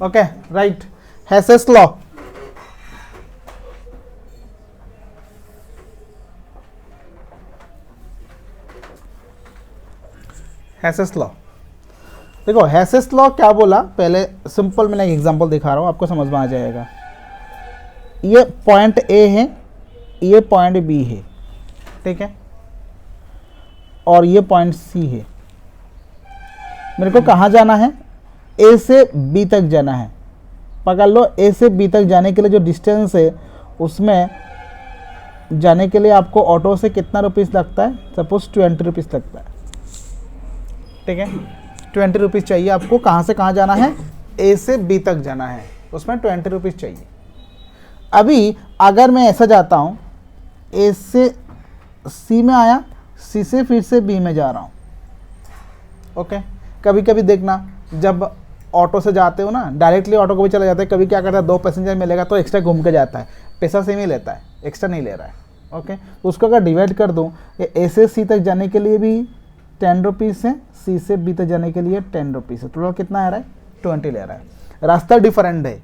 Okay right, Hess's law. Hess's law, देखो Hess's law क्या बोला, पहले सिंपल मैंने एक एग्जांपल दिखा रहा हूँ, आपको समझ में आ जाएगा। ये पॉइंट ए है, ये पॉइंट बी है, ठीक है, और ये पॉइंट सी है। मेरे को कहाँ जाना है, ए से बी तक जाना है। पकड़ लो, ए से बी तक जाने के लिए जो डिस्टेंस है उसमें जाने के लिए आपको ऑटो से कितना रुपीस लगता है, सपोज 20 रुपीस लगता है, ठीक है। 20 रुपीज़ चाहिए आपको, कहाँ से कहाँ जाना है, ए से बी तक जाना है, उसमें 20 रुपीज़ चाहिए। अभी अगर मैं ऐसा जाता हूँ, ए से सी में आया, सी से फिर से बी में जा रहा हूँ, ओके। कभी कभी देखना, जब ऑटो से जाते हो ना, डायरेक्टली ऑटो को भी चला जाता है, कभी क्या करता है, 2 पैसेंजर मिलेगा तो एक्स्ट्रा घूम के जाता है, पैसा सेम ही लेता है, एक्स्ट्रा नहीं ले रहा है, ओके। तो उसको अगर डिवाइड कर दूँ, ए से सी तक जाने के लिए भी 10 रुपीज़ है, सी से बी तक जाने के लिए 10 रुपीज़ है, टोटल कितना आ रहा है, 20 ले रहा है। रास्ता डिफरेंट है,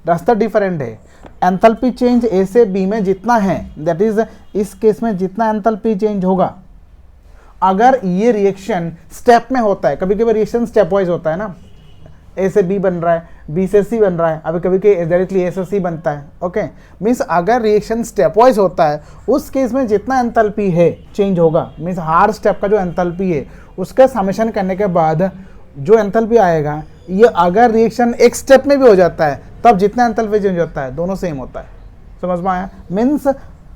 रास्ता डिफरेंट है। एंथैल्पी चेंज ए से बी में जितना है, दैट इज इस केस में जितना एंथैल्पी चेंज होगा, अगर ये रिएक्शन स्टेप में होता है, कभी कभी रिएक्शन स्टेप वाइज होता है ना, ए से बी बन रहा है, बी से सी बन रहा है, अभी कभी कभी डायरेक्टली ए से सी बनता है, ओके। मीन्स अगर रिएक्शन स्टेप वाइज होता है, उस केस में जितना एंथैल्पी है चेंज होगा, मीन्स हर स्टेप का जो एंथैल्पी है उसका समेशन करने के बाद जो एंथैल्पी आएगा, ये अगर रिएक्शन एक स्टेप में भी हो जाता है तब जितना एंथैल्पी चेंज होता है दोनों सेम होता है। समझ में आया? मीन्स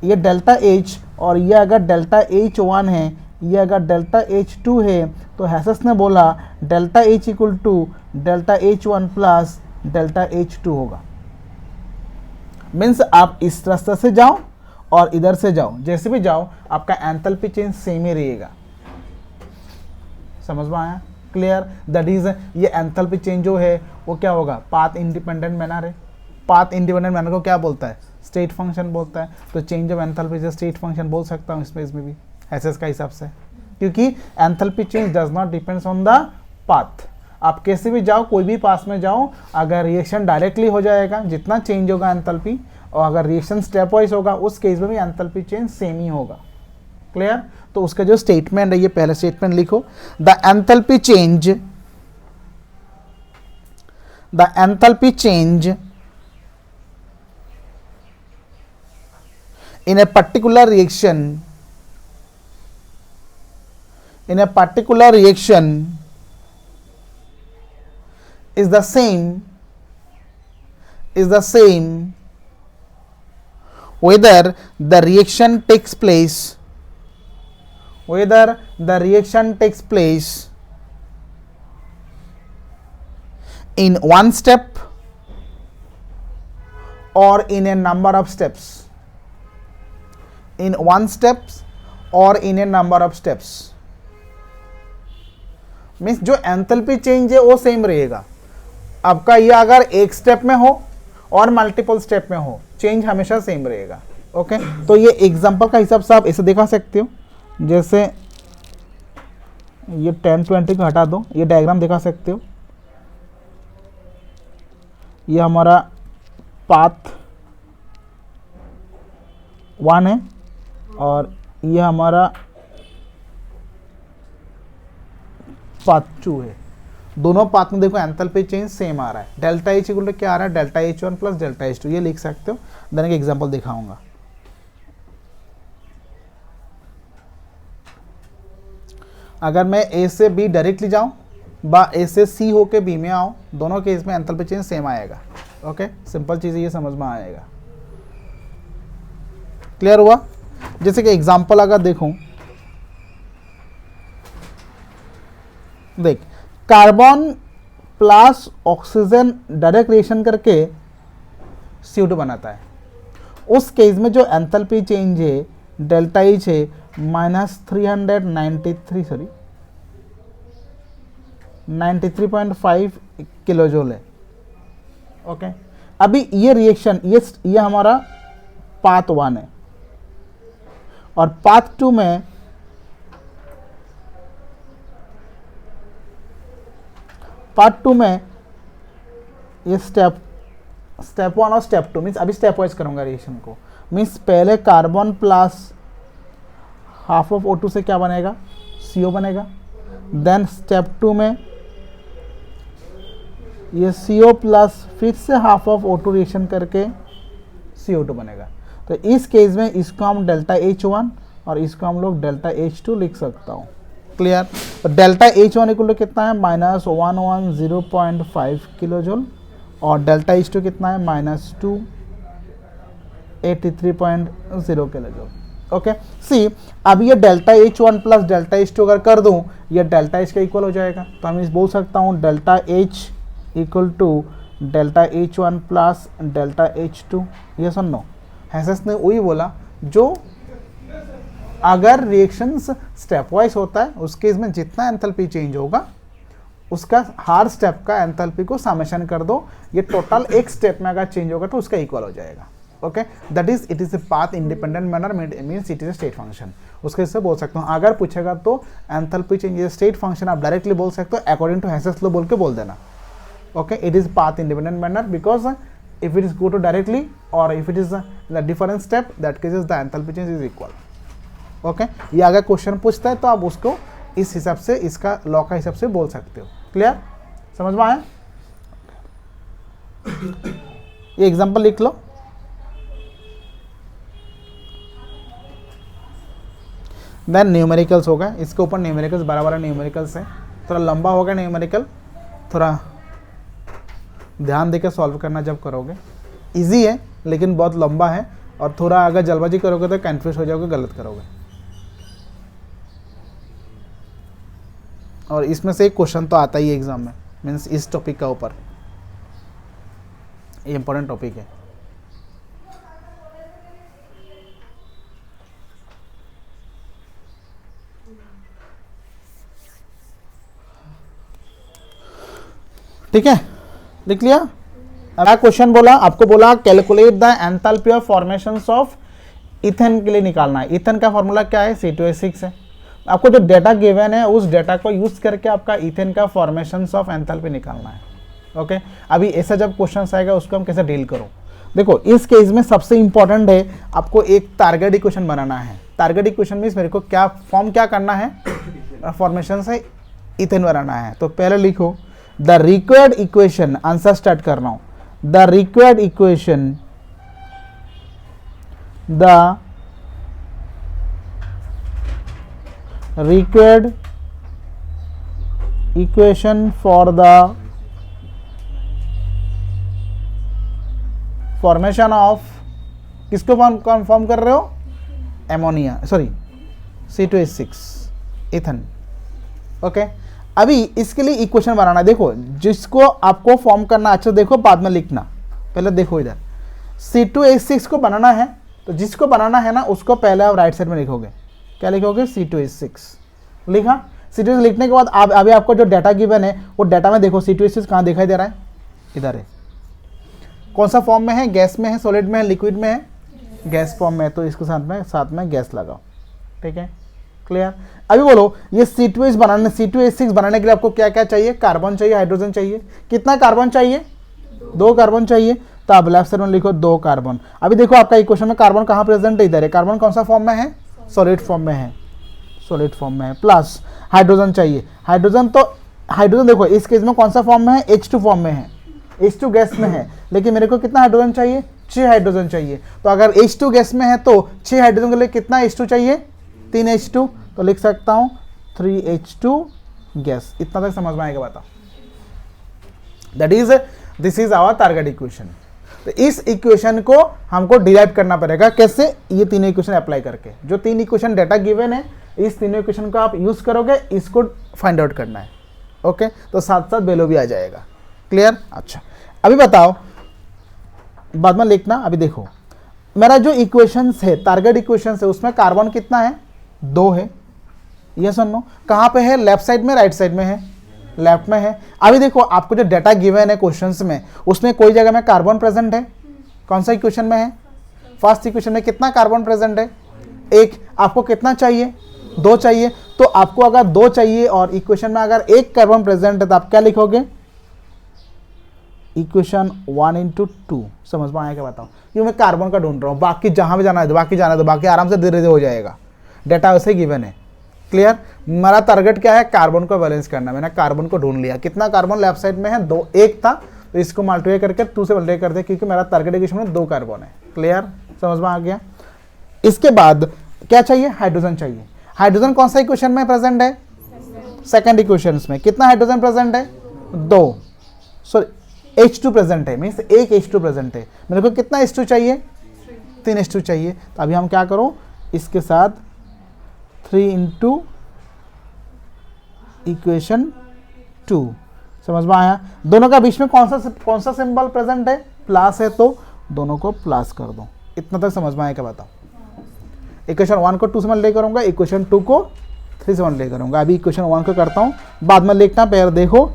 ये डेल्टा एच और ये अगर डेल्टा एच 1 है, ये अगर डेल्टा एच 2 है, तो हेसेस ने बोला delta H equal to delta H 1 plus delta H 2 होगा। मीन्स आप इस रास्ते से जाओ और इधर से जाओ, जैसे भी जाओ आपका एंथैल्पी चेंज सेम ही रहेगा। समझ में आया? क्लियर? दैट इज ये एंथैल्पी चेंज जो है वो क्या होगा, पाथ इंडिपेंडेंट मैनर है। पाथ इंडिपेंडेंट मैनर को क्या बोलता है, स्टेट फंक्शन बोलता है। तो चेंज ऑफ एंथैल्पी से स्टेट फंक्शन बोल सकता हूँ इसमें भी हेसेस का हिसाब से, क्योंकि enthalpy change does not depends on the path. आप कैसे भी जाओ, कोई भी पास में जाओ, अगर रिएक्शन डायरेक्टली हो जाएगा, जितना चेंज होगा एंथैल्पी, और अगर रिएक्शन स्टेप वाइज होगा उस केस में भी एंथैल्पी चेंज सेम ही होगा। क्लियर? तो उसका जो स्टेटमेंट है, ये पहले स्टेटमेंट लिखो, the enthalpy change in a particular reaction is the same whether the reaction takes place in one step or in a number of steps. In one steps or in a number of steps. Means जो enthalpy change है वो same रहेगा। आपका ये अगर एक step में हो और मल्टीपल स्टेप में हो, चेंज हमेशा सेम रहेगा। ओके, तो ये एग्जांपल का हिसाब से आप इसे दिखा सकते हो। जैसे ये 10-20 को हटा दो, ये डायग्राम दिखा सकते हो। ये हमारा पाथ 1 है और ये हमारा पाथ 2 है। दोनों पाथ में देखो एंथैल्पी चेंज सेम आ रहा है। डेल्टा एच इक्वल टू क्या आ रहा है, delta H 1 plus delta H 2, ये लिख सकते हो। देन एक एग्जांपल दिखाऊंगा। अगर मैं ए से बी डायरेक्टली जाऊं बा ए से सी होके बी में आऊं, दोनों केस में एंथैल्पी चेंज सेम आएगा। ओके, सिंपल चीज़ ये समझ में आएगा। क्लियर हुआ? जैसे कि एग्जांपल अगर देखूं, देख carbon plus oxygen direct reaction करके CO2 बनाता है। उस केस में जो एंथैल्पी चेंज है डेल्टा एच है -93.5 किलोजूल है। ओके, अभी ये रिएक्शन ये हमारा पाथ 1 है और पाथ 2 में ये स्टेप 1 और स्टेप 2 मीन्स अभी स्टेप वाइज करूँगा रिएक्शन को। मीन्स पहले carbon plus half of O2 से क्या बनेगा, CO बनेगा। देन स्टेप 2 में ये CO प्लस फिर से हाफ ऑफ O2 रिएक्शन करके CO2 बनेगा। तो इस केस में इसको हम डेल्टा H1 और इसको हम लोग डेल्टा H2 लिख सकता हूँ। क्लियर। तो डेल्टा H1 इक्वल टू कितना है, -110.5 किलो जूल, और डेल्टा H2 कितना है, -283.0 किलो जूल। ओके सी, अब ये delta H1 plus delta H2 अगर कर दूँ, ये डेल्टा H का इक्वल हो जाएगा। तो हम इस बोल सकता हूँ delta H equal to delta H1 plus delta H2। ये सुन लो, हेसेस ने वही बोला, जो अगर रिएक्शंस स्टेप वाइज होता है उस केस में जितना एंथैल्पी चेंज होगा उसका हर स्टेप का एंथैल्पी को समेशन कर दो, ये टोटल एक स्टेप में अगर चेंज होगा तो उसका इक्वल हो जाएगा। Okay, that is it is a path independent manner means it is a state function. उसके से बोल सकता हूँ, अगर पूछेगा तो enthalpy change is state function, आप डायरेक्टली बोल सकते हो अकॉर्डिंग टू हेसेस लॉ बोल के बोल देना। Okay, it is path independent manner because if it is go to directly or if it is the different step, that cases the enthalpy change is equal. Okay, ये अगर question पूछता है तो आप उसको इस हिसाब से, इसका लॉ का हिसाब से बोल सकते हो। क्लियर, समझ में आया? ये एग्जांपल लिख लो। देन न्यूमेरिकल्स होगा, इसके ऊपर न्यूमेरिकल्स बराबर न्यूमेरिकल्स है, थोड़ा लंबा होगा न्यूमेरिकल, थोड़ा ध्यान देकर सॉल्व करना जब करोगे। इजी है लेकिन बहुत लंबा है, और थोड़ा अगर जल्दबाजी करोगे तो कंफ्यूज हो जाओगे, गलत करोगे। और इसमें से एक क्वेश्चन तो आता ही है एग्जाम में, मीन्स इस टॉपिक का ऊपर, ये इंपॉर्टेंट टॉपिक है। ठीक है, लिख लिया। अगला क्वेश्चन बोला, आपको बोला calculate the enthalpy of formations of ethane के लिए निकालना है। इथेन का फॉर्मूला क्या है, C2H6 है। आपको जो डेटा गिवन है उस डेटा को यूज करके आपका इथेन का फॉर्मेशंस ऑफ एंथैल्पी निकालना है। ओके, अभी ऐसा जब क्वेश्चन आएगा उसको हम कैसे डील करो। देखो, इस केस में सबसे इंपॉर्टेंट है आपको एक टारगेट इक्वेशन बनाना है। टारगेट इक्वेशन मीन्स मेरे को क्या फॉर्म क्या करना है, फॉर्मेशन से इथेन बनाना है। तो पहले लिखो the required equation, answer start कर रहा हूं। The required equation, the required equation for the formation of, किसको फॉर्म कर रहे हो, ammonia, sorry C2H6 ethane. Okay, अभी इसके लिए इक्वेशन बनाना। देखो, जिसको आपको फॉर्म करना, अच्छा देखो बाद में लिखना, पहले देखो इधर C2H6 को बनाना है, तो जिसको बनाना है ना उसको पहले आप राइट साइड में लिखोगे। क्या लिखोगे, C2H6 लिखा। C2H6 लिखने के बाद आप अभी आपको जो डाटा गिवन है वो डाटा में देखो C2H6 कहाँ दिखाई दे रहा है, इधर है। कौन सा फॉर्म में है, गैस में है, सॉलिड में है, लिक्विड में है, गैस फॉर्म में है, तो इसके साथ में गैस लगाओ। ठीक है, क्लियर। अभी बोलो ये C2H6 बनाने के लिए आपको क्या क्या चाहिए, कार्बन चाहिए, हाइड्रोजन चाहिए। कितना कार्बन चाहिए, 2 कार्बन चाहिए। तो आप लेफ्ट साइड में लिखो 2 कार्बन। अभी देखो आपका इक्वेशन में कार्बन कहाँ प्रेजेंट है, इधर है। कार्बन कौन सा फॉर्म में है, सॉलिड फॉर्म में है, सॉलिड फॉर्म में है। प्लस हाइड्रोजन चाहिए, हाइड्रोजन देखो इस केस में कौन सा फॉर्म में है, H2 फॉर्म में है, H2 गैस में है। लेकिन मेरे को कितना हाइड्रोजन चाहिए, 6 हाइड्रोजन चाहिए। तो अगर H2 गैस में है तो 6 हाइड्रोजन के लिए कितना H2 चाहिए, 3 H2। तो लिख सकता हूं 3 H2 गैस। इतना तक समझ में आएगा, बताओ। This is our target equation. तो इस इक्वेशन को हमको डिराइव करना पड़ेगा। कैसे, ये तीनों इक्वेशन अप्लाई करके। जो 3 इक्वेशन डेटा गिवन है, इस तीनों इक्वेशन को आप यूज करोगे, इसको फाइंड आउट करना है। ओके, तो साथ साथ वैल्यू भी आ जाएगा। क्लियर। अच्छा, अभी बताओ, बाद में लिखना। अभी देखो मेरा जो इक्वेशंस है, टारगेट इक्वेशंस है, उसमें कार्बन कितना है, 2 है। ये सुनो, कहाँ पे है, लेफ्ट साइड में, राइट साइड में है, लेफ्ट में है। अभी देखो आपको जो डाटा गिवन है क्वेश्चंस में, उसमें कोई जगह में कार्बन प्रेजेंट है। कौन सा इक्वेशन में है, फर्स्ट इक्वेशन में कितना कार्बन प्रेजेंट है, 1। आपको कितना चाहिए, 2 चाहिए। तो आपको अगर 2 चाहिए और इक्वेशन में अगर 1 कार्बन प्रेजेंट है तो आप क्या लिखोगे, इक्वेशन 1 इंटू 2, समझ में आया क्या बताओ, क्योंकि मैं कार्बन का ढूंढ रहा हूँ, बाकी जहाँ भी जाना है तो बाकी जाना है तो बाकी आराम से धीरे धीरे हो जाएगा, डेटा वैसे गिवन है। क्लियर, मेरा टारगेट क्या है, कार्बन को बैलेंस करना। मैंने कार्बन को ढूंढ लिया, कितना कार्बन लेफ्ट साइड में है, 2, 1 था तो इसको मल्टीप्लाई करके 2 से मल्टीप्लाई कर दे, क्योंकि मेरा टारगेट इक्वेशन में 2 कार्बन है। क्लियर, समझ में आ गया। इसके बाद क्या चाहिए, हाइड्रोजन चाहिए। हाइड्रोजन कौन सा इक्वेशन में प्रेजेंट है, सेकंड इक्वेशन में। कितना हाइड्रोजन प्रेजेंट है, 2, सॉरी H2 प्रेजेंट है, मीन्स एक H2 प्रेजेंट है। मेरे को कितना H2 चाहिए, 3 H2 चाहिए। तो अभी हम क्या करो, इसके साथ 3 इंटू इक्वेशन 2, समझ में आया। दोनों का बीच में कौन सा सिंबल प्रेजेंट है, प्लस है, तो दोनों को प्लस कर दो। इतना तक समझ में आया क्या बताओ। इक्वेशन 1 को 2 से मल्टीप्लाई करूंगा, इक्वेशन 2 को 3 से मल्टीप्लाई करूंगा। अभी इक्वेशन 1 को करता हूँ, बाद में लिखना, पहले देखो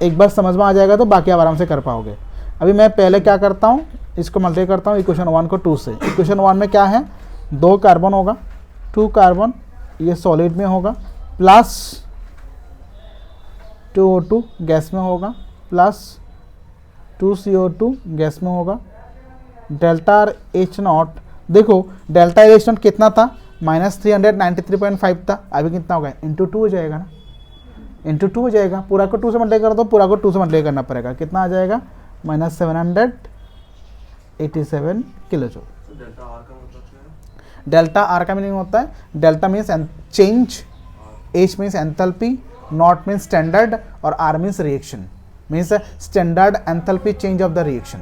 एक बार समझ में आ जाएगा तो बाकी आप आराम से कर पाओगे। अभी मैं पहले क्या करता हूँ, इसको मल्टीप्लाई करता हूँ इक्वेशन 1 को 2 से। इक्वेशन 1 में क्या है, 2 कार्बन होगा, 2 कार्बन ये सॉलिड में होगा, प्लस 2O2 गैस में होगा, प्लस 2CO2 गैस में होगा। डेल्टा H0, देखो डेल्टा H0 कितना था, -393.5 था, अभी कितना होगा, इंटू 2 हो जाएगा ना, इंटू 2 हो जाएगा। पूरा को 2 से मल्टीप्लाई कर दो, पूरा को 2 से मल्टीप्लाई करना पड़ेगा, कितना आ जाएगा, -787 किलो जूल। डेल्टा आर का मीनिंग होता है, delta means change, H means enthalpy, not means standard, और R means reaction, means standard enthalpy change of the reaction.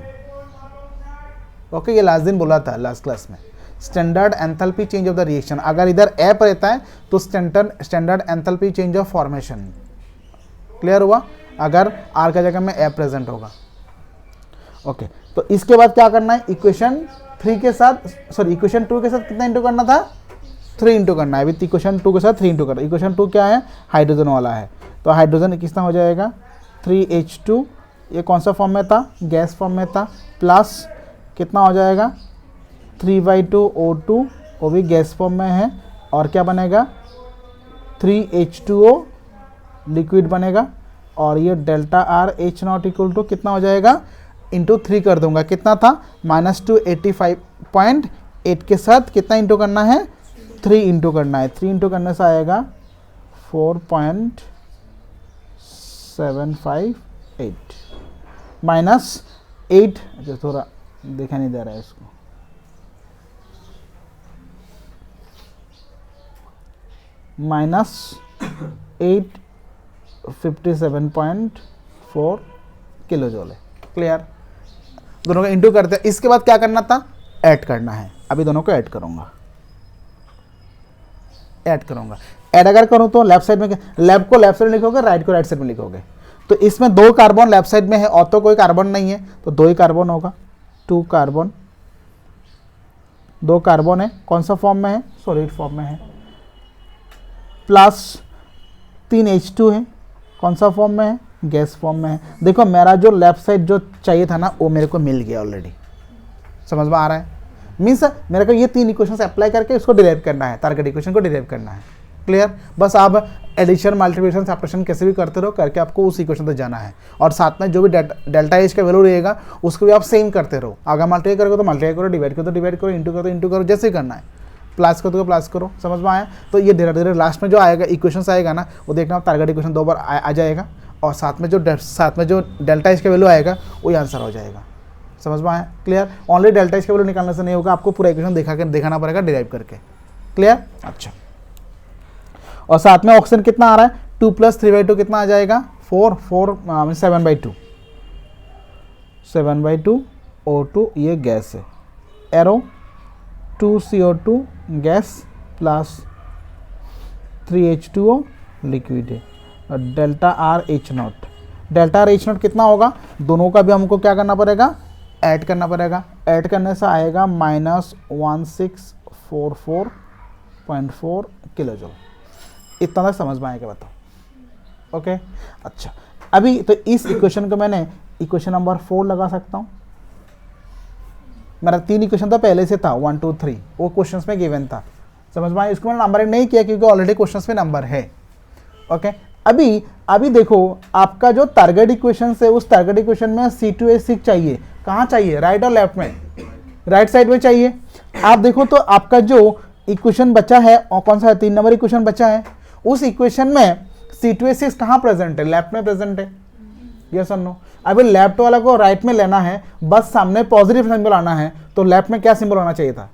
Okay, ये लास्ट दिन बोला था लास्ट क्लास में, standard enthalpy change of the reaction. अगर इधर एप रहता है तो standard enthalpy change of formation. Clear हुआ, अगर आर का जगह में एप प्रेजेंट होगा। ओके, तो इसके बाद क्या करना है, इक्वेशन 3 के साथ, सॉरी इक्वेशन 2 के साथ कितना इंटू करना था, 3 इंटू करना है। अभी इक्वेशन 2 के साथ 3 इंटू करना है। इक्वेशन 2 क्या है, हाइड्रोजन वाला है, तो हाइड्रोजन कितना हो जाएगा, 3H2, ये कौन सा फॉर्म में था, गैस फॉर्म में था, प्लस कितना हो जाएगा, 3/2O2, वो भी गैस फॉर्म में है, और क्या बनेगा, 3H2O लिक्विड बनेगा, और ये delta R H0 equal to कितना हो जाएगा, इंटू 3 कर दूंगा, कितना था, -285.8 के साथ कितना इंटू करना है, 3 इंटू करना है। 3 इंटू करने से आएगा 4.758 -8, अच्छा थोड़ा देखा नहीं दे रहा है इसको, -857.4 किलो जूल है। क्लियर, दोनों का इंटू करते हैं। इसके बाद क्या करना था, ऐड करना है। अभी दोनों को ऐड करूंगा, ऐड अगर करूं तो लेफ्ट साइड में, लेफ्ट को लेफ्ट साइड में लिखोगे, राइट को राइट साइड में लिखोगे। तो इसमें 2 कार्बन लेफ्ट साइड में है, और तो कोई कार्बन नहीं है, तो 2 ही कार्बन होगा, 2 कार्बन, 2 कार्बन है, कौन सा फॉर्म में है, सॉलिड फॉर्म में है, प्लस 3H2 है, कौन सा फॉर्म में है, गैस फॉर्म में है। देखो मेरा जो लेफ्ट साइड जो चाहिए था ना, वो मेरे को मिल गया ऑलरेडी, समझ में आ रहा है। मीन्स मेरे को ये 3 इक्वेशन अप्लाई करके इसको डिराइव करना है, टारगेट इक्वेशन को डिराइव करना है। क्लियर, बस आप एडिशन, मल्टीप्लिकेशन, सब्ट्रैक्शन कैसे भी करते रहो, करके आपको उस इक्वेशन तक जाना है। और साथ में जो भी डेल्टा एच का वैल्यू रहेगा उसको भी आप सेम करते रहो। अगर मल्टीप्लाई करोगे तो मल्टीप्लाई करो, डिवाइड करो तो डिवाइड करो, इंटू करो तो इंटू करो, जैसे ही करना है। प्लस करो तो प्लस करो, समझ में आया। तो ये धीरे धीरे लास्ट में जो आएगा इक्वेशन आएगा ना, वो देखना आप टारगेट इक्वेशन 2 बार आ जाएगा, और साथ में जो डेल्टा एच का वैल्यू आएगा वही आंसर हो जाएगा। समझ में आया, क्लियर। ओनली डेल्टा एच का वैल्यू निकालने से नहीं होगा, आपको पूरा इक्वेशन दिखाना पड़ेगा डिराइव करके। क्लियर, अच्छा। और साथ में ऑक्सीजन कितना आ रहा है, 2 + 3/2 कितना आ जाएगा, 7/2, 7/2 O2 ये गैस है, arrow 2CO2 gas plus 3H2O liquid है, और delta R H0, delta R H0 कितना होगा, दोनों का भी हमको क्या करना पड़ेगा, ऐड करना पड़ेगा। ऐड करने से आएगा -1644.4 किलो जूल। इतना तक समझ में आएगा, बताओ। ओके, अच्छा। अभी तो इस इक्वेशन को मैंने इक्वेशन नंबर 4 लगा सकता हूँ। मेरा 3 इक्वेशन तो पहले से था, 1 2 3, वो क्वेश्चंस में गिवन था, समझ में आया। इसको मैंने नंबर नहीं किया क्योंकि ऑलरेडी क्वेश्चंस में नंबर है। ओके, अभी अभी देखो आपका जो टारगेट इक्वेशन है उस टारगेट इक्वेशन में C2H6 चाहिए, कहाँ चाहिए, राइट और लेफ्ट में, राइट साइड में चाहिए। आप देखो तो आपका जो इक्वेशन बचा है और कौन सा है, 3 नंबर इक्वेशन बचा है, उस इक्वेशन में C2H6 कहाँ प्रेजेंट है, लेफ्ट में प्रेजेंट है, यस और नो। अभी लेफ्ट वाला को राइट में लेना है, बस सामने पॉजिटिव सिंबल आना है, तो लेफ्ट में क्या सिंबल होना चाहिए था,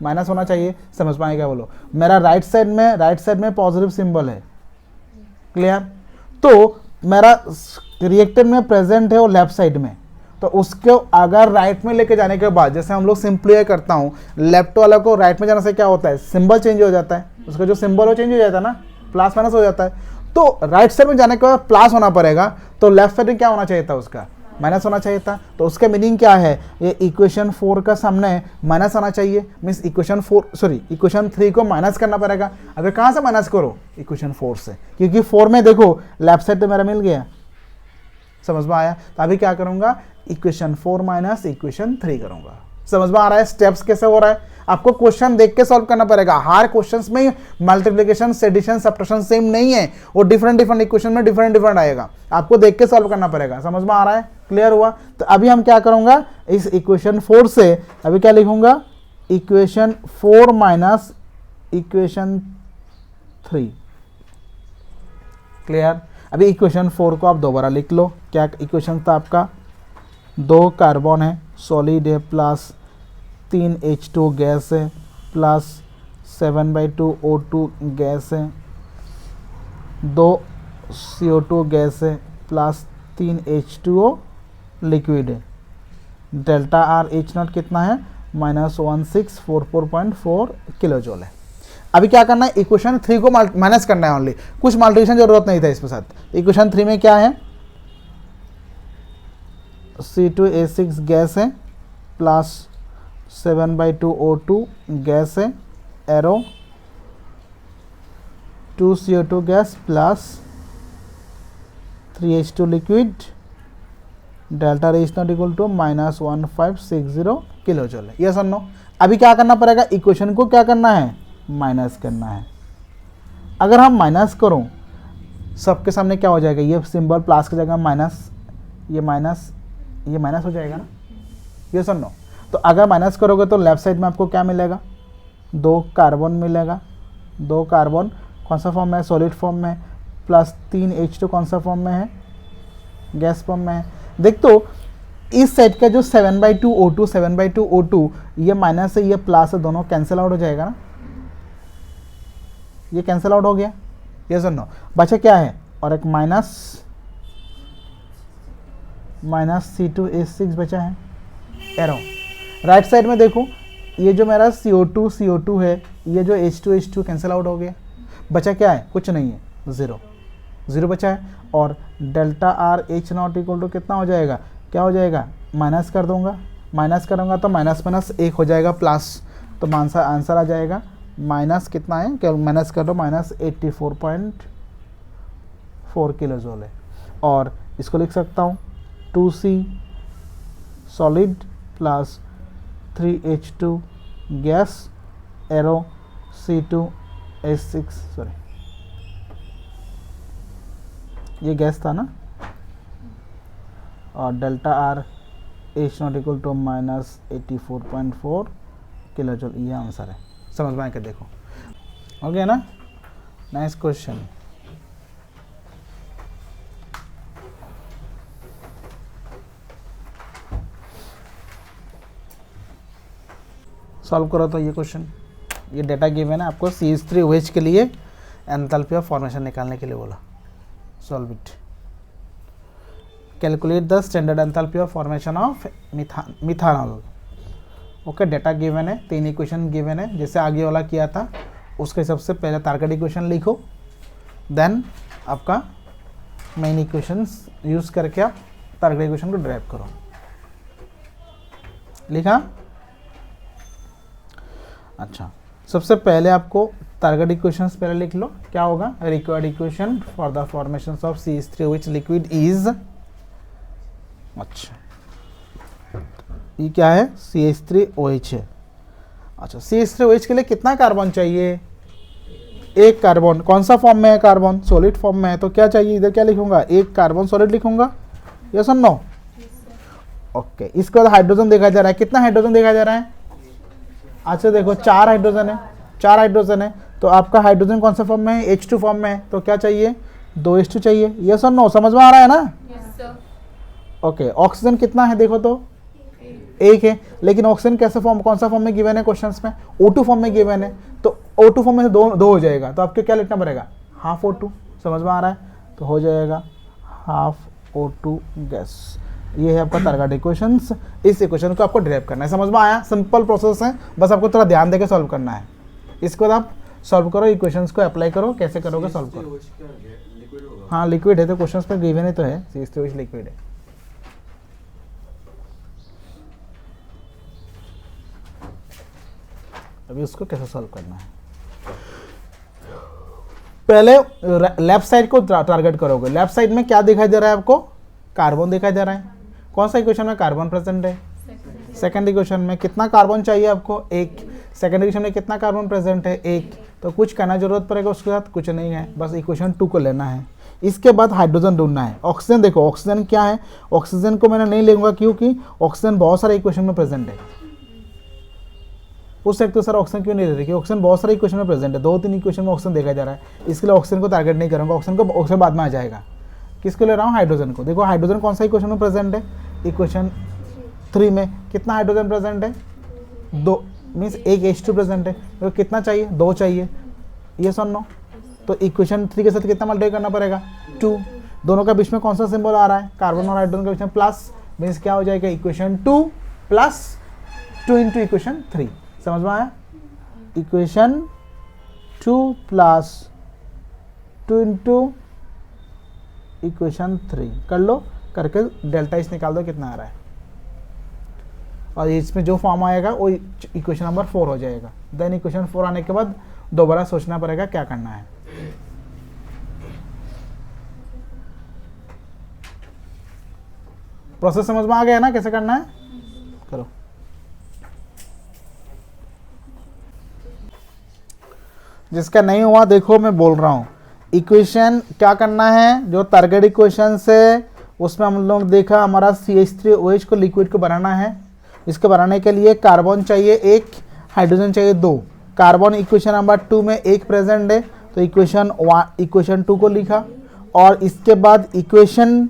माइनस होना चाहिए। समझ पाए क्या, बोलो। मेरा राइट साइड में पॉजिटिव सिंबल है, क्लियर। तो मेरा रिएक्टर में प्रेजेंट है वो लेफ्ट साइड में, तो उसको अगर राइट में लेके जाने के बाद, जैसे हम लोग सिंप्लीफाई करता हूँ, लेफ्ट वाला को राइट में जाने से क्या होता है, सिंबल चेंज हो जाता है, उसका जो सिंबल हो चेंज हो जाता है ना, प्लस माइनस हो जाता है। तो राइट साइड में जाने के बाद प्लस होना पड़ेगा, तो लेफ्ट साइड में क्या होना चाहिए था, उसका माइनस होना चाहिए था। तो उसका मीनिंग क्या है, ये इक्वेशन 4 का सामने माइनस आना चाहिए, मीन्स इक्वेशन 3 को माइनस करना पड़ेगा। अगर कहाँ से माइनस करो, इक्वेशन 4 से, क्योंकि 4 में देखो लेफ्ट साइड तो मेरा मिल गया, समझ में आया। तो अभी क्या करूंगा, इक्वेशन 4 माइनस इक्वेशन 3 करूंगा। समझ में आ रहा है स्टेप्स कैसे हो रहा है, आपको क्वेश्चन देख के सॉल्व करना पड़ेगा। हर क्वेश्चंस में मल्टीप्लिकेशन, एडिशन, सब्ट्रैक्शन सेम नहीं है, वो डिफरेंट इक्वेशन में डिफरेंट आएगा, आपको देख के सॉल्व करना पड़ेगा। समझ में आ रहा है, क्लियर हुआ। तो अभी हम क्या करूंगा, इस इक्वेशन 4 से अभी क्या लिखूंगा, इक्वेशन 4 माइनस इक्वेशन 3, क्लियर। अभी इक्वेशन 4 को आप दोबारा लिख लो। क्या इक्वेशन था आपका, 2 कार्बन है, सॉलिड है, प्लस 3 H2 गैस है, प्लस 7/2 O2 गैस है, 2 CO2 गैस है, प्लस 3 H2O लिक्विड है। डेल्टा आर H0 कितना है, -1644.4 किलो जूल है। अभी क्या करना है, इक्वेशन 3 को माइनस करना है ओनली, कुछ मल्टीप्लिकेशन जरूरत नहीं था इसके साथ। इक्वेशन 3 में क्या है, C2H6 गैस है, प्लस 7/2 O2 गैस है, arrow 2 CO2 gas, plus 3 H2 liquid, delta रेस naught equal to -1560 kilo joule है, यस और नो। अभी क्या करना पड़ेगा, इक्वेशन को क्या करना है, माइनस करना है। अगर हम माइनस करो, सबके सामने क्या हो जाएगा, ये सिंबल प्लस की जगह माइनस, ये माइनस हो जाएगा ना, यस और नो। तो अगर माइनस करोगे तो लेफ्ट साइड में आपको क्या मिलेगा, 2 कार्बन मिलेगा, 2 कार्बन कौन सा फॉर्म में है, सॉलिड फॉर्म में, प्लस 3 H2 कौन सा फॉर्म में है, गैस फॉर्म में है। देख तो इस सेट का जो 7/2 O2 ये माइनस है, ये प्लस है, दोनों कैंसिल आउट हो जाएगा ना, ये कैंसिल आउट हो गया, यस और नो। बचा क्या है, और एक माइनस C2H6 बचा है, एरो। राइट साइड में देखो, ये जो मेरा CO2 है, ये जो H2 कैंसिल आउट हो गया, बचा क्या है, कुछ नहीं है, 0 बचा है। और delta R H0 equal to कितना हो जाएगा, क्या हो जाएगा, माइनस कर दूंगा, माइनस करूँगा तो माइनस 1 हो जाएगा, प्लस, तो आंसर आ जाएगा माइनस कितना है, क्या माइनस कर दो, -84.4 किलो जूल है। और इसको लिख सकता हूँ 2C solid plus 3 H2 gas, arrow C2H6, sorry ये गैस था ना, और delta R H0 equal to -84.4 kilo joule, ये आंसर है। समझ में आके देखो, हो गया ना। नेक्स्ट क्वेश्चन, सॉल्व करो तो ये क्वेश्चन, ये डेटा गिवन है आपको CH3OH के लिए एंथैल्पी ऑफ फॉर्मेशन निकालने के लिए बोला। Solve it, calculate the standard enthalpy of formation of methanol. Okay, data given है, 3 इक्वेशन गिवन है, जैसे आगे वाला किया था उसके हिसाब से पहले टारगेट इक्वेशन लिखो, देन आपका मेन इक्वेशंस यूज करके आप टारगेट इक्वेशन को ड्राइव करो। लिखा, अच्छा सबसे पहले आपको टारगेट इक्वेशंस पहले लिख लो, क्या होगा, required equation for the formation of CH3OH liquid is, अच्छा ये क्या है, CH3OH है। अच्छा CH3OH के लिए कितना कार्बन चाहिए, एक कार्बन, कौन सा फॉर्म में है कार्बन, सॉलिड फॉर्म में है, तो क्या चाहिए इधर क्या लिखूंगा, एक कार्बन सॉलिड लिखूंगा, यस और नो। ओके, इसके बाद हाइड्रोजन देखा जा रहा है, कितना हाइड्रोजन देखा जा रहा है, अच्छा देखो 4 हाइड्रोजन है, 4 हाइड्रोजन है, तो आपका हाइड्रोजन कौन सा फॉर्म में है, H2 फॉर्म में है, तो क्या चाहिए 2H2 चाहिए, यस और नो, समझ में आ रहा है ना। ओके, ऑक्सीजन कितना है देखो तो एक है, लेकिन ऑक्सीजन कैसे फॉर्म, कौन सा फॉर्म में गिवन है क्वेश्चंस में, O2 फॉर्म में गिवन है, तो O2 फॉर्म में से दो हो जाएगा, तो आपको क्या लिखना पड़ेगा, हाफ O2, समझ में आ रहा है, तो हो जाएगा हाफ O2 गैस। ये है आपका टारगेट इक्वेशंस, इस इक्वेशन को आपको ड्राइव करना है, समझ में आया, सिंपल प्रोसेस है, बस आपको थोड़ा ध्यान देकर सॉल्व करना है। इसके बाद आप सॉल्व करो, इक्वेशंस को अप्लाई करो, कैसे करोगे सॉल्व करो। हाँ लिक्विड है, तो क्वेश्चंस पे गिवन ही तो है, CH3OH लिक्विड है। अभी उसको कैसे सॉल्व करना है, पहले लेफ्ट साइड को टारगेट करोगे, लेफ्ट साइड में क्या दिखाई दे रहा है आपको, कार्बन दिखाई दे रहा है, कौन सा इक्वेशन में कार्बन प्रेजेंट है, सेकंड इक्वेशन में कितना कार्बन चाहिए आपको, एक, सेकंड इक्वेशन में कितना कार्बन प्रेजेंट है, एक, तो कुछ करना जरूरत पड़ेगा उसके साथ, कुछ नहीं है, बस इक्वेशन 2 को लेना है। इसके बाद हाइड्रोजन ढूंढना है, ऑक्सीजन देखो, ऑक्सीजन क्या है, ऑक्सीजन को मैंने नहीं लूंगा क्योंकि ऑक्सीजन बहुत सारे इक्वेशन में प्रेजेंट है। पूछ सकते हो सर ऑक्सीजन क्यों नहीं ले रही, कि ऑक्सीजन बहुत सारे इक्वेशन में प्रेजेंट है, 2-3 इक्वेशन में ऑक्सीजन देखा जा रहा है, इसके लिए ऑक्सीजन को टारगेट नहीं करूंगा, ऑक्सीजन बाद में आ जाएगा। किसको ले रहा हूँ, हाइड्रोजन को। देखो हाइड्रोजन कौन सा इक्वेशन में प्रेजेंट है, इक्वेशन 3 में कितना हाइड्रोजन प्रेजेंट है, 2, मीन्स एक H2 प्रेजेंट है, तो कितना चाहिए, 2 चाहिए, ये सुन लो, तो इक्वेशन 3 के साथ कितना मल्टीप्लाई करना पड़ेगा, 2, दोनों का बीच में कौन सा सिंबल आ रहा है, कार्बन और हाइड्रोजन के बीच में प्लस, मीन्स क्या हो जाएगा, इक्वेशन 2 प्लस 2 इंटू इक्वेशन 3, समझ में आया, इक्वेशन 2 प्लस 2 इंटू इक्वेशन 3 कर लो, करके डेल्टा इस निकाल दो कितना आ रहा है, और इसमें जो फॉर्म आएगा वो इक्वेशन नंबर 4 हो जाएगा। देन इक्वेशन 4 आने के बाद दोबारा सोचना पड़ेगा क्या करना है। प्रोसेस समझ में आ गया ना, कैसे करना है, करो। जिसका नहीं हुआ देखो मैं बोल रहा हूं, इक्वेशन क्या करना है, जो टारगेट इक्वेशन से उसमें हम लोग देखा हमारा CH3OH को लिक्विड को बनाना है। इसको बनाने के लिए कार्बन चाहिए 1, हाइड्रोजन चाहिए 2, कार्बन इक्वेशन नंबर 2 में 1 प्रेजेंट है, तो इक्वेशन 2 को लिखा, और इसके बाद इक्वेशन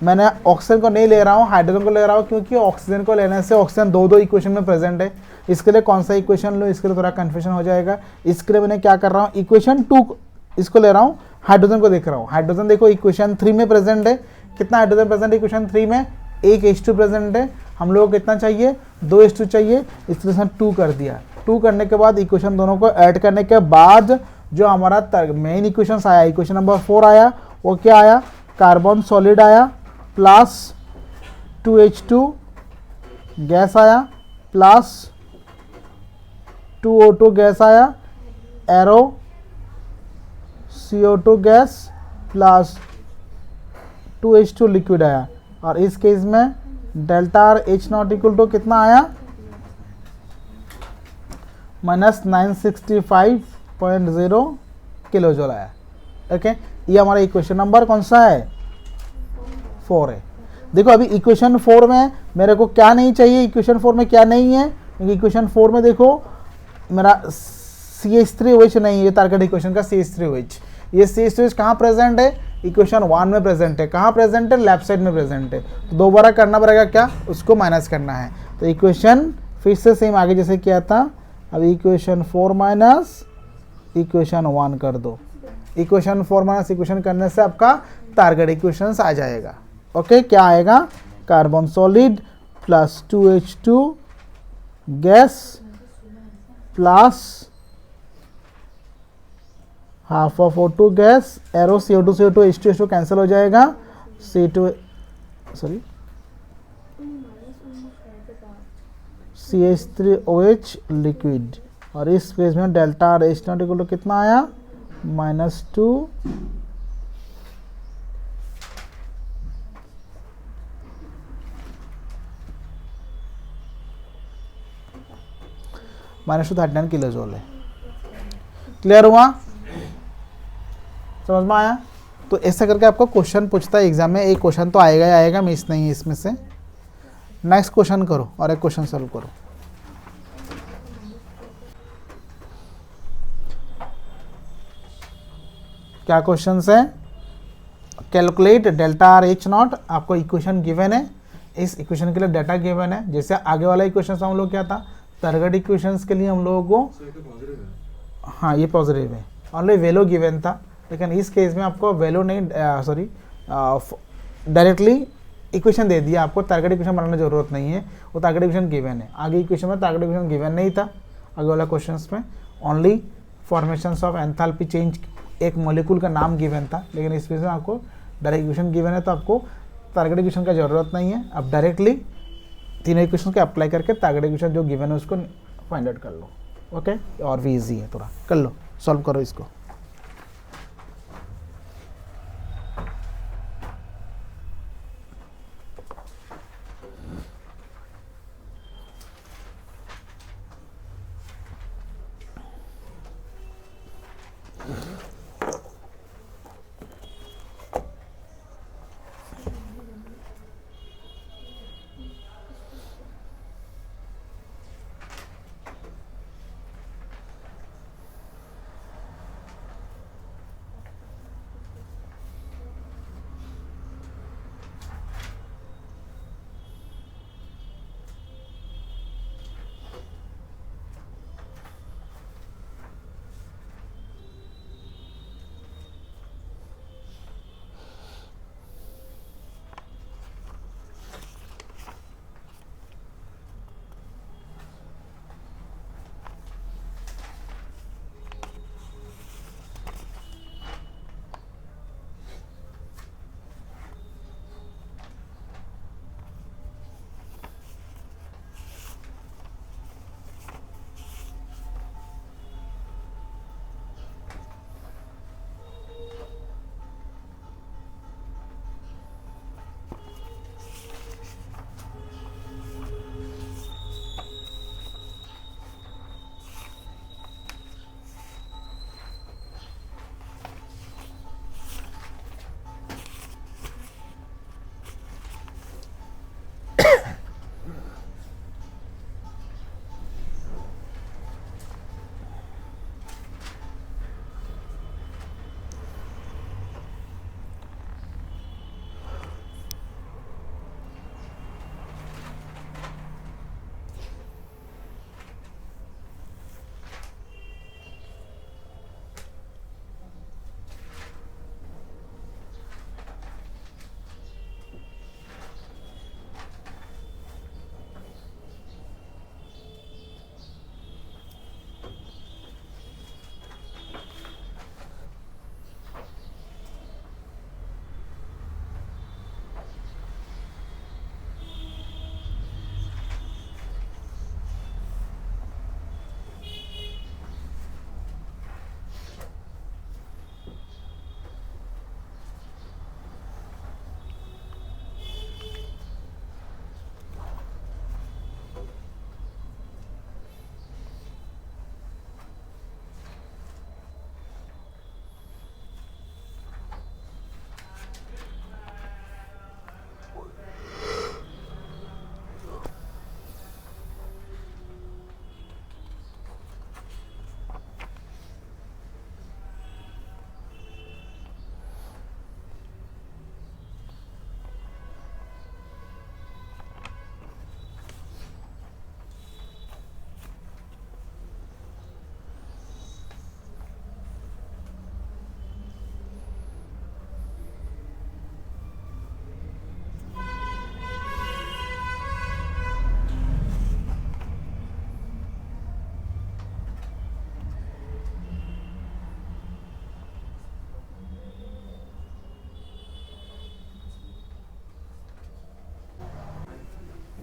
मैंने ऑक्सीजन को नहीं ले रहा हूँ, हाइड्रोजन को ले रहा हूँ, क्योंकि ऑक्सीजन को लेने से ऑक्सीजन 2 इक्वेशन में प्रेजेंट है, इसके लिए कौन सा इक्वेशन लो, इसके लिए थोड़ा कन्फ्यूजन हो जाएगा। इसके लिए मैंने क्या कर रहा हूँ, इक्वेशन 2 इसको ले रहा हूँ, हाइड्रोजन को देख रहा हूँ, हाइड्रोजन देखो इक्वेशन 3 में प्रेजेंट है, कितना हाइड्रोजन प्रेजेंट है इक्वेशन 3 में, एक H2 प्रेजेंट है, हम लोग को कितना चाहिए, 2 H2 चाहिए, इसलिए 2 कर दिया। 2 करने के बाद इक्वेशन दोनों को ऐड करने के बाद जो हमारा मेन इक्वेशन आया, इक्वेशन नंबर 4 आया, वो क्या आया, कार्बन सॉलिड आया प्लस 2H2 गैस आया प्लस 2O2 गैस आया, arrow CO2 gas plus 2H2 liquid आया, और इस केस में delta R H not equal to कितना आया, -965.0 किलो जूल आया। ओके, ये हमारा इक्वेशन नंबर कौन सा है, 4 है। देखो अभी इक्वेशन 4 में मेरे को क्या नहीं चाहिए, इक्वेशन 4 में क्या नहीं है, क्योंकि इक्वेशन 4 में देखो मेरा CH3OH नहीं है, टारगेट इक्वेशन का CH3OH, ये CH3OH कहाँ प्रेजेंट है, इक्वेशन 1 में प्रेजेंट है, कहाँ प्रेजेंट है, लेफ्ट साइड में प्रेजेंट है, तो दोबारा करना पड़ेगा क्या, उसको माइनस करना है, तो इक्वेशन फिर से सेम आगे जैसे किया था, अब इक्वेशन 4 माइनस इक्वेशन 1 कर दो, इक्वेशन 4 माइनस इक्वेशन करने से आपका टारगेट इक्वेशन आ जाएगा। ओके, क्या आएगा, carbon solid plus 2H2 gas plus half of O2 gas, arrow CO2 CO2 H2 cancel हो जाएगा, CH3OH लिक्विड, और इस फेज में delta R H not equal to कितना आया, -2 -2 39 किलो जूल है। क्लियर हुआ। समझ में आया? तो ऐसा करके आपको क्वेश्चन पूछता है एग्जाम में, एक क्वेश्चन तो आएगा ही आएगा, मिस नहीं है इसमें से। नेक्स्ट क्वेश्चन करो और एक क्वेश्चन सॉल्व करो। क्या क्वेश्चन है? Calculate delta R H not. आपको इक्वेशन गिवन है, इस इक्वेशन के लिए डाटा गिवन है। जैसे आगे वाला इक्वेशन हम लोग क्या था, टारगेट इक्वेशंस के लिए हम लोगों को, हाँ ये पॉजिटिव है, ऑनली वैल्यू गिवन था। लेकिन इस केस में आपको वैल्यू नहीं, सॉरी डायरेक्टली इक्वेशन दे दिया, आपको टारगेट इक्वेशन बनाने की जरूरत नहीं है, वो टारगेट इक्वेशन गिवन है। आगे इक्वेशन में टारगेट इक्वेशन गिवन नहीं था, आगे वाला क्वेश्चन में only formations of enthalpy change, एक मॉलिक्यूल का नाम गिवन था। लेकिन इस केस में आपको डायरेक्ट इक्वेशन गिवन है, तो आपको टारगेट इक्वेशन का जरूरत नहीं है। अब डायरेक्टली तीनों इक्वेशन के अप्लाई करके टारगेट इक्वेशन जो गिवन है उसको फाइंड आउट कर लो। ओके, और भी इजी है, थोड़ा कर लो, सॉल्व करो इसको।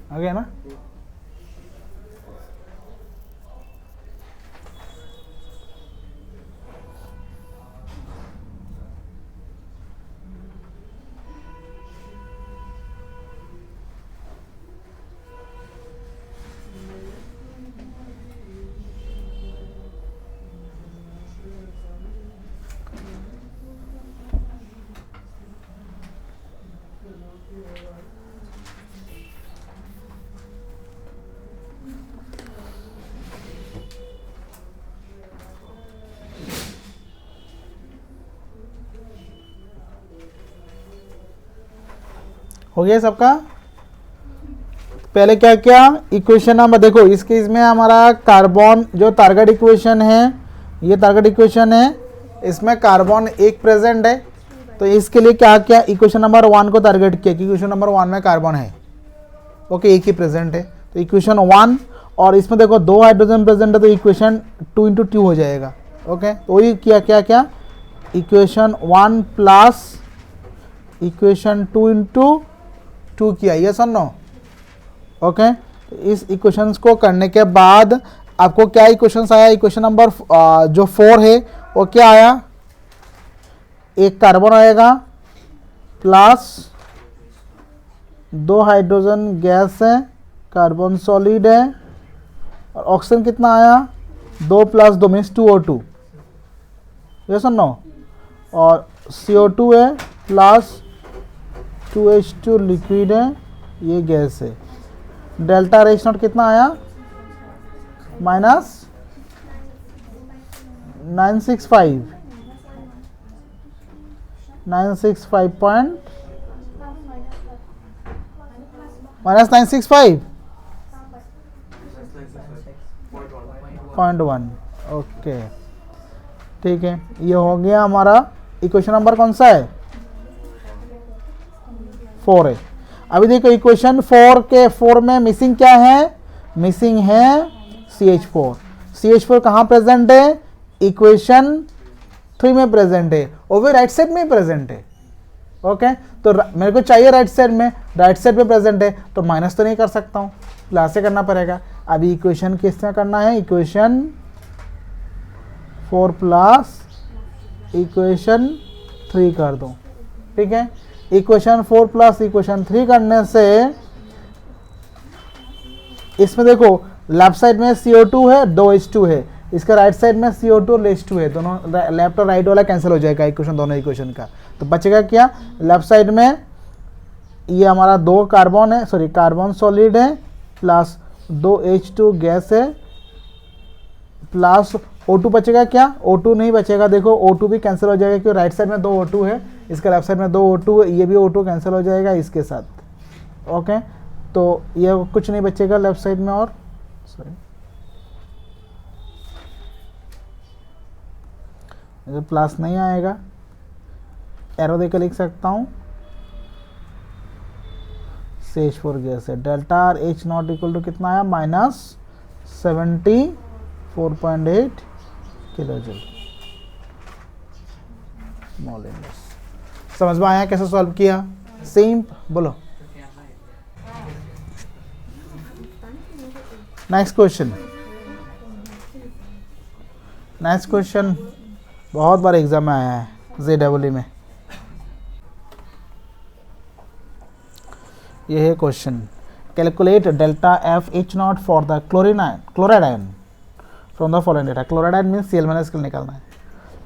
आ गया ना? हो गया सबका? पहले क्या क्या इक्वेशन नंबर देखो, इस केस में हमारा कार्बन जो टारगेट इक्वेशन है, ये टारगेट इक्वेशन है, इसमें कार्बन एक प्रेजेंट है, तो इसके लिए क्या क्या इक्वेशन नंबर 1 को टारगेट किया क्योंकि इक्वेशन नंबर 1 में कार्बन है, ओके, एक ही प्रेजेंट है, तो इक्वेशन 1, और इसमें देखो 2 हाइड्रोजन प्रेजेंट है तो इक्वेशन 2 × 2 हो जाएगा, ओके। तो वही किया क्या क्या इक्वेशन 1 प्लस इक्वेशन 2 × 2 किया, यस और नो, ओके। इस इक्वेशंस को करने के बाद आपको क्या इक्वेशंस आया, इक्वेशन नंबर जो 4 है वो क्या आया, एक कार्बन आएगा प्लस 2 हाइड्रोजन गैस है, कार्बन सॉलिड है, और ऑक्सीजन कितना आया 2 + 2 मीन्स 2O2, यस और नो, और CO2 है प्लस 2H2 लिक्विड है, ये गैस है। डेल्टा R H नॉट कितना आया -965 -965.1, ओके, ठीक है। ये हो गया हमारा इक्वेशन नंबर कौन सा है, 4 है। अभी देखो इक्वेशन 4 में मिसिंग क्या है, मिसिंग है CH4। CH4 कहाँ प्रेजेंट है, इक्वेशन 3 में प्रेजेंट है, वो भी राइट साइड में प्रेजेंट है, ओके। तो मेरे को चाहिए राइट साइड में, राइट साइड में प्रेजेंट है तो माइनस तो नहीं कर सकता हूँ, प्लस से करना पड़ेगा। अभी इक्वेशन किस में करना है, इक्वेशन 4 प्लस इक्वेशन 3 कर दो, ठीक है। इक्वेशन 4 प्लस इक्वेशन 3 करने से इसमें देखो लेफ्ट साइड में CO2 है, 2H2 है, इसका राइट साइड में CO2 और H2 है, दोनों लेफ्ट और राइट वाला कैंसिल हो जाएगा इक्वेशन, दोनों इक्वेशन का। तो बचेगा क्या, लेफ्ट साइड में ये हमारा 2 कार्बन है, सॉरी कार्बन सॉलिड है, प्लस 2H2 गैस है, प्लस O2 बचेगा क्या, O2 नहीं बचेगा, देखो O2 भी कैंसिल हो जाएगा क्योंकि राइट साइड में 2 O2 है, इसके लेफ्ट साइड में 2 O2 है, ये भी O2 कैंसिल हो जाएगा इसके साथ, ओके। तो ये कुछ नहीं बचेगा लेफ्ट साइड में, और सॉरी प्लस नहीं आएगा, एरो देकर लिख सकता हूँ, CH4 गैस है, delta R H not equal to कितना आया, -74.8 किलोजूल मोल इन गैस। समझ में आया कैसे सॉल्व किया, सेम बोलो। नेक्स्ट क्वेश्चन, नेक्स्ट क्वेश्चन बहुत बार एग्जाम में आया है JEE में, ये है question, calculate delta F H not for the chloride ion from the following data. Chloride ion means Cl- निकालना है।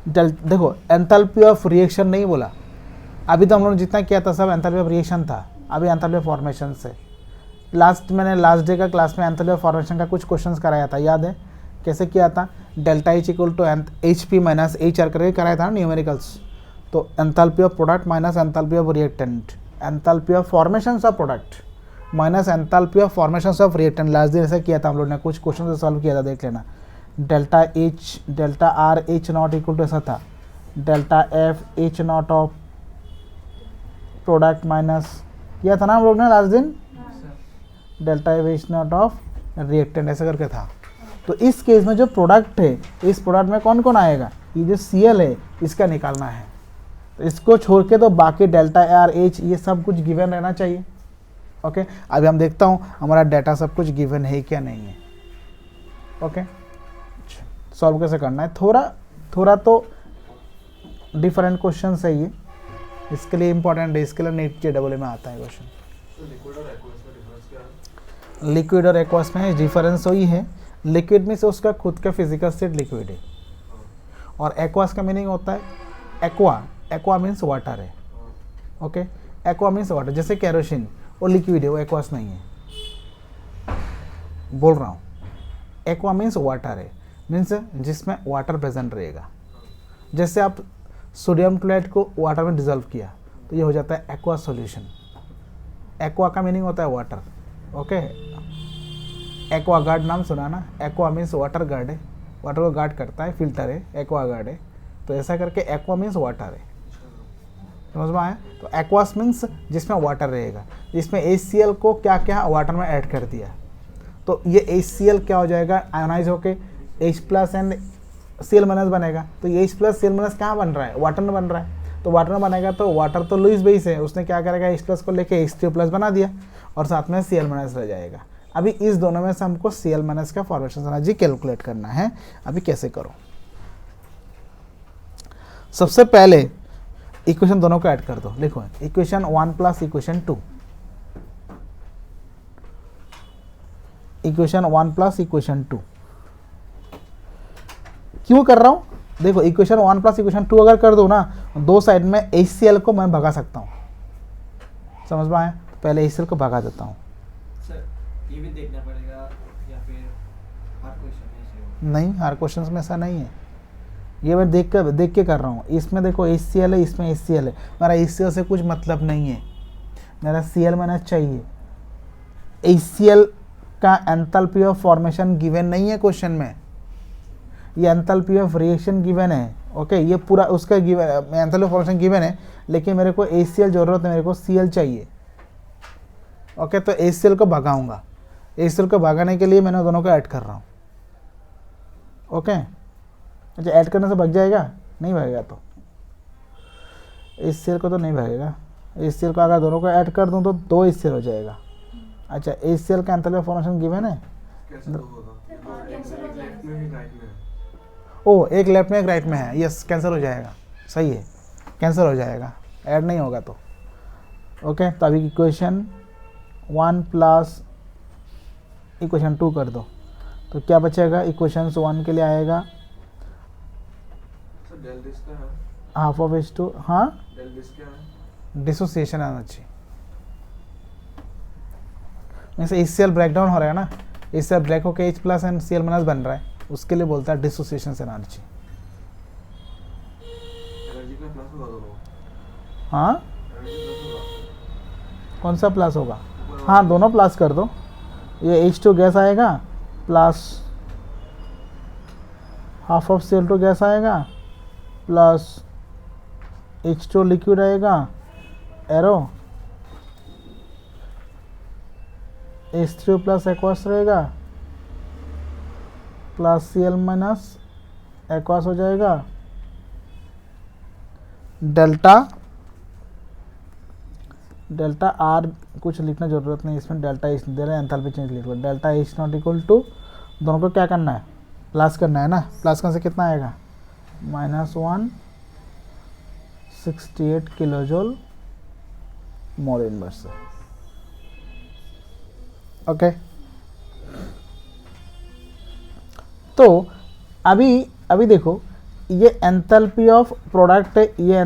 देखो एंथैल्पी ऑफ रिएक्शन नहीं बोला, अभी तो हम लोगों ने जितना किया था सब एंथैल्पी ऑफ रिएक्शन था, अभी एंथैल्पी ऑफ फॉर्मेशन से। मैंने लास्ट डे का क्लास में एंथैल्पी ऑफ फॉर्मेशन का कुछ क्वेश्चंस कराया था, याद है कैसे किया था, delta H equal to HP minus HR करके कराया था न्यूमेरिकल्स। तो enthalpy of product minus enthalpy of reactant, enthalpy of formation of product minus enthalpy of formation of reactant, last दिन ऐसा किया था हम लोग ने, कुछ क्वेश्चन से सॉल्व किया था, देख लेना। Delta R H not equal to ऐसा था, delta F H naught of product minus किया था ना हम लोग ने लास्ट दिन, delta F H naught of reactant ऐसा करके था। तो इस केस में जो प्रोडक्ट है, इस प्रोडक्ट में कौन कौन आएगा, ये जो Cl है इसका निकालना है, तो इसको छोड़ के तो बाकी डेल्टा R H ये सब कुछ गिवन रहना चाहिए, ओके। अभी हम देखता हूँ हमारा डाटा सब कुछ गिवन है क्या नहीं है, ओके। सॉल्व कैसे करना है, थोड़ा तो डिफरेंट क्वेश्चन है ये, इसके लिए इंपॉर्टेंट है, इसके लिए नीट JEE में आता है क्वेश्चन। लिक्विड और एक्वास में डिफरेंस वही है, लिक्विड में से उसका खुद का फिजिकल स्टेट लिक्विड है, और एक्वास का मीनिंग होता है एक्वा मीन्स वाटर है, ओके। एक्वा मीन्स वाटर, जैसे कैरोसिन वो लिक्विड है, वो एक्वास नहीं है, बोल रहा हूँ। एक्वा मीन्स वाटर है, मीन्स जिसमें वाटर प्रेजेंट रहेगा। जैसे आप सोडियम क्लोराइड को वाटर में डिजोल्व किया तो ये हो जाता है एक्वा सॉल्यूशन, एक्वा का मीनिंग होता है वाटर, ओके। एक्वा गार्ड नाम सुना ना, एक्वा मीन्स वाटर गार्ड है, वाटर को गार्ड करता है, फिल्टर है, एक्वा गार्ड है। तो ऐसा करके एक्वा मीन्स वाटर है, समझ में आया। तो एक्वास मीन्स जिसमें वाटर रहेगा, जिसमें HCl को क्या क्या वाटर में ऐड कर दिया, तो ये HCl क्या हो जाएगा, आयोनाइज होके H plus and Cl minus बनेगा। तो ये H प्लस Cl माइनस कहाँ बन रहा है, वाटर में बन रहा है। तो वाटर में बनेगा तो वाटर तो लुईस बेस है, उसने क्या करेगा, H प्लस को लेके H3 प्लस बना दिया और साथ में Cl माइनस रह जाएगा। अभी इस दोनों में से हमको Cl माइनस का फॉर्मेशन एनर्जी कैलकुलेट करना है। अभी कैसे करो, सबसे पहले इक्वेशन दोनों को ऐड कर दो। लिखो equation 1 plus equation 2, equation 1 plus equation 2 क्यों कर रहा हूं, देखो इक्वेशन 1 प्लस इक्वेशन 2 अगर कर दो ना, दो साइड में HCl को मैं भगा सकता हूं, समझ में आया। पहले HCl को भगा देता हूं। सर ये भी देखना पड़ेगा या फिर हर क्वेश्चन में ऐसे हो? नहीं, हर क्वेश्चन में ऐसा नहीं है, ये मैं देख के कर रहा हूँ। इसमें देखो HCl है, इसमें HCl है, मेरा HCl से कुछ मतलब नहीं है, मेरा Cl माइनस चाहिए। HCl का एंथैल्पी ऑफ फॉर्मेशन गिवन नहीं है क्वेश्चन में, ये एंथैल्पी ऑफ रिएक्शन गिवन है, ओके। ये पूरा उसका given, enthalpy of formation given है, लेकिन मेरे को HCl जरूरत है, मेरे को Cl चाहिए, ओके। तो HCl को भगाऊंगा, HCl को भगाने के लिए मैंने दोनों को ऐड कर रहा हूँ, ओके। अच्छा, ऐड करने से भाग जाएगा, नहीं भागेगा। तो HCl को तो नहीं भागेगा, HCl को अगर दोनों को ऐड कर दूं तो 2 HCl हो जाएगा। अच्छा, HCl का एंथैल्पी ऑफ फॉर्मेशन गिवन है, ओ एक लेफ्ट में एक राइट में है, यस कैंसिल हो जाएगा, सही है, कैंसिल हो जाएगा, ऐड नहीं होगा तो, ओके। तो अभी इक्वेशन 1 प्लस इक्वेशन 2 कर दो, तो क्या बचेगा, इक्वेशन 1 के लिए आएगा हाफ ऑफ H2, हाँ डिसोसिएशन एनर्जी, जैसे HCl ब्रेक डाउन हो रहा है ना, HCl ब्रेक होकर H plus and Cl minus बन रहा है, उसके लिए बोलता है डिसोसिएशन एनर्जी। हाँ कौन सा प्लस होगा, हाँ दोनों प्लस कर दो, ये H2 गैस आएगा plus half of Cl2 gas आएगा प्लस H2 लिक्विड आएगा, एरो H3 प्लस एक्वास रहेगा प्लस Cl माइनस एक्वास हो जाएगा, डेल्टा डेल्टा आर कुछ लिखना जरूरत नहीं, इसमें डेल्टा H दे रहे हैं, एंथैल्पी चेंज लिख लो, delta H not equal to, दोनों को क्या करना है, प्लस करना है ना, प्लस करने से कितना आएगा, -168 kilo joule mole inverse, okay. तो अभी देखो, ये एंथैल्पी ऑफ प्रोडक्ट है, ये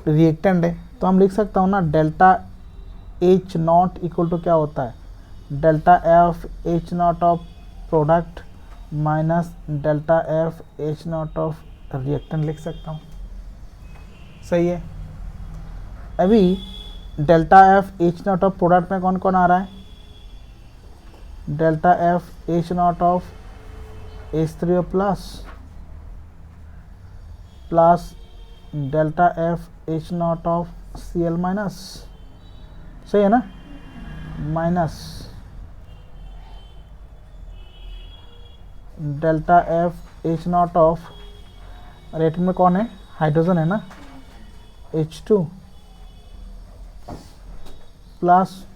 रिएक्टेंट है, तो हम लिख सकता हूँ ना, delta H not equal to क्या होता है, delta F H naught of product minus delta F H naught of reactant लिख सकता हूँ, सही है। अभी delta F H naught of product में कौन कौन आ रहा है, delta F H naught of H3O plus delta F H naught of Cl minus, सही है ना, minus delta F H naught of रेटिंग में कौन है, हाइड्रोजन है ना, H2 प्लस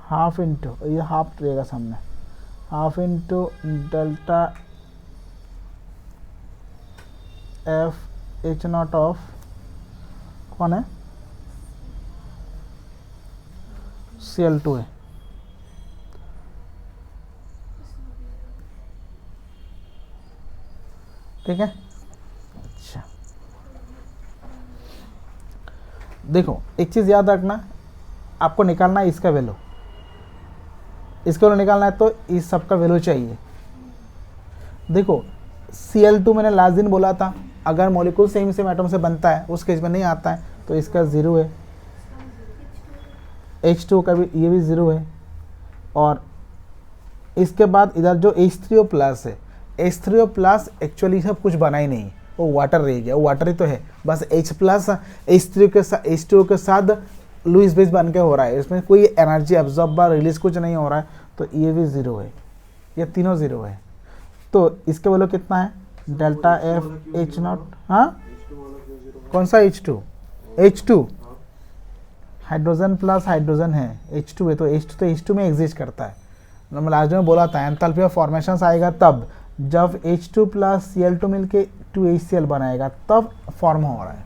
हाफ इंटू, ये हाफ रहेगा सामने, half into delta F H naught of कौन है, Cl2 है, ठीक है। अच्छा देखो, एक चीज़ याद रखना, आपको निकालना है इसका वैल्यू, इसका वैल्यू निकालना है, तो इस सब का वैल्यू चाहिए। देखो Cl2 मैंने लास्ट दिन बोला था, अगर मॉलिक्यूल सेम एटम से बनता है, उस केस में नहीं आता है, तो इसका 0 है, H2 का भी ये भी ज़ीरो है। और इसके बाद इधर जो H3O प्लस है, H3O प्लस एक्चुअली सब कुछ बना ही नहीं, वो वाटर रह गया, वो वाटर ही तो है, बस H प्लस H2O के साथ लुईस बेस बन के हो रहा है, इसमें कोई एनर्जी एब्जॉर्ब या रिलीज कुछ नहीं हो रहा है, तो ये भी ज़ीरो है, ये तीनों ज़ीरो है। तो इसके वैल्यू कितना है, डेल्टा एफ एच नॉट, हाँ कौन सा H2? H2 hydrogen plus hydrogen है, H2 है, तो H2 में एग्जिस्ट करता है। मैं लास्ट में बोला था एंथैल्पी ऑफ फॉर्मेशन आएगा तब जब H2 प्लस Cl2 मिलके 2HCl बनाएगा, तब फॉर्म हो रहा है,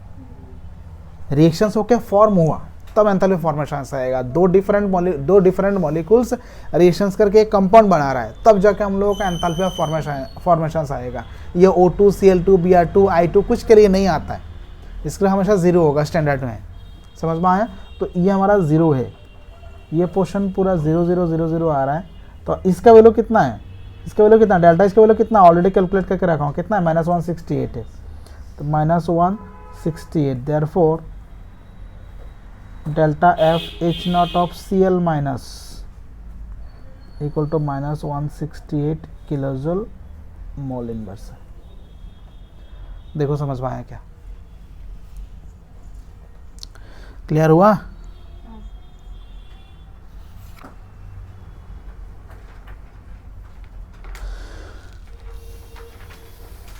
रिएक्शंस होके फॉर्म हुआ तब एंथैल्पी फॉर्मेशन आएगा। दो डिफरेंट मॉलिक्यूल्स रिएक्शंस करके एक कंपाउंड बना रहा है, तब जाके हम लोगों का एंथैल्पी ऑफ फॉर्मेशन आएगा। ये O2 Cl2 Br2 I2 कुछ के लिए नहीं आता है, इसके लिए हमेशा ज़ीरो होगा स्टैंडर्ड में, समझ में आया? तो ये हमारा ज़ीरो है, ये पोर्शन पूरा 0 0 0 0 आ रहा है। तो इसका वैल्यू कितना है, इसका वैल्यू कितना, डेल्टा इसका वैल्यू कितना ऑलरेडी कैलकुलेट करके रखा हूँ, कितना है, -168 है, तो -168, therefore delta F H naught of Cl minus equal to -168 kilojoule mole inverse. देखो समझ में आया क्या, क्लियर हुआ?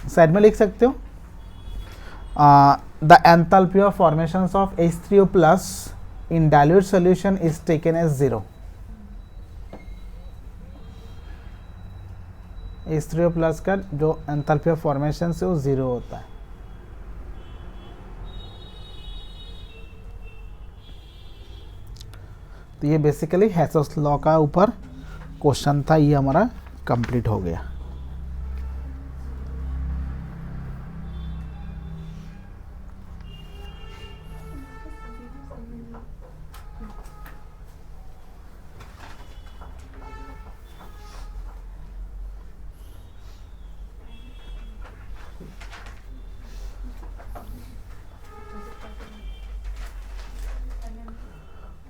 साइड में लिख सकते हो, the enthalpy of formations of H3O plus in dilute solution is taken as 0। H3O plus का जो एंथैल्पी ऑफ फॉर्मेशन है वो 0 होता है। तो ये बेसिकली हेसेस लॉ का ऊपर क्वेश्चन था, ये हमारा कंप्लीट हो गया।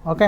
ओके